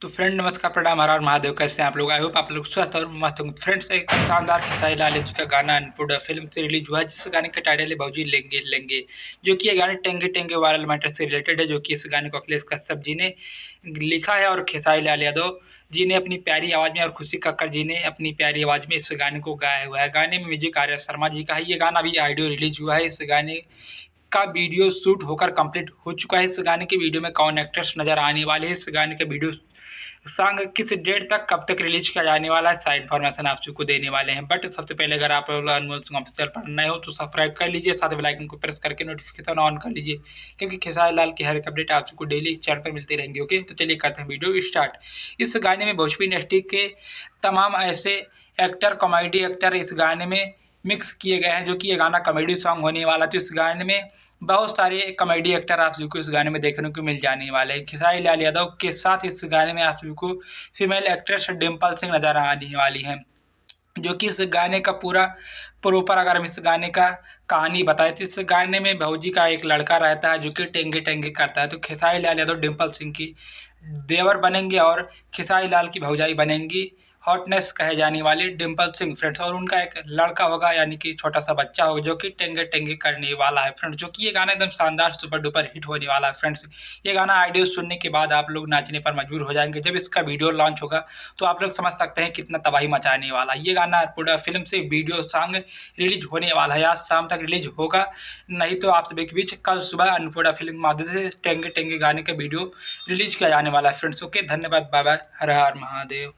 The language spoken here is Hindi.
तो फ्रेंड नमस्कार, प्रणाम, हर हर महादेव। कैसे हैं आप लोग? आई होप आप लोग स्वस्थ और मस्त होंगे। फ्रेंड्स, एक शानदार खेसारी लाल यादव का गाना अनपुड़ा फिल्म से रिलीज हुआ है, जिस गाने का टाइटल है भौजी लेंगे लेंगे, जो कि ये गाने टेंगे टेंगे वायरल मैटर से रिलेटेड है, जो कि इस गाने को अखिलेश कश्यप जी ने लिखा है और खेसारी लाल यादव जी ने अपनी प्यारी आवाज़ में और खुशी कक्कर जी ने अपनी प्यारी आवाज़ में इस गाने को गाया हुआ है। गाने में म्यूजिक आर्या शर्मा जी का है। ये गाना अभी ऑडियो रिलीज हुआ है। इस गाने का वीडियो शूट होकर कंप्लीट हो चुका है। इस गाने के वीडियो में कौन एक्टर्स नजर आने वाले हैं, इस गाने का वीडियो सॉन्ग किस डेट तक कब तक रिलीज किया जाने वाला है, सारी इन्फॉर्मेशन आप सबको देने वाले हैं। बट सबसे पहले अगर आप लोग अनमोल सिंह ऑफिशियल पर नए हो तो सब्सक्राइब कर लीजिए, साथ बेल आइकन को प्रेस करके नोटिफिकेशन ऑन कर लीजिए, क्योंकि खेसारी लाल की हर एक अपडेट आप सबको डेली इस चैनल पर मिलती रहेंगी। ओके, तो चलिए करते हैं वीडियो स्टार्ट। इस गाने में भोजपुरी इंडस्ट्री के तमाम ऐसे एक्टर, कॉमेडी एक्टर इस गाने में मिक्स किए गए हैं, जो कि ये गाना कॉमेडी सॉन्ग होने वाला। तो इस गाने में बहुत सारे कॉमेडी एक्टर आप सभी को इस गाने में देखने को मिल जाने वाले हैं। खेसारी लाल यादव के साथ इस गाने में आप सभी को फीमेल एक्ट्रेस डिम्पल सिंह नजर आने वाली हैं, जो कि इस गाने का पूरा प्रॉपर अगर हम इस गाने का कहानी बताएं तो इस गाने में भौजी का एक लड़का रहता है, जो कि टेंगे टेंगे करता है। तो खेसारी लाल यादव डिम्पल सिंह की देवर बनेंगे और खेसारी लाल की भौजाई बनेंगी हॉटनेस कहे जाने वाली डिम्पल सिंह फ्रेंड्स, और उनका एक लड़का होगा, यानी कि छोटा सा बच्चा होगा, जो कि टेंगे टेंगे करने वाला है फ्रेंड्स। जो कि ये गाना एकदम शानदार सुपर डुपर हिट होने वाला है फ्रेंड्स। ये गाना ऑडियो सुनने के बाद आप लोग नाचने पर मजबूर हो जाएंगे। जब इसका वीडियो लॉन्च होगा तो आप लोग समझ सकते हैं कितना तबाही मचाने वाला है। ये गाना पूरा फिल्म से वीडियो सॉन्ग रिलीज होने वाला है, आज शाम तक रिलीज होगा, नहीं तो आप सभी के बीच कल सुबह अन्नपूर्णा फिल्म के माध्यम से टेंगे टेंगे गाने का वीडियो रिलीज किया जाने वाला है फ्रेंड्स। ओके, धन्यवाद, बाय बाय, हर हर महादेव।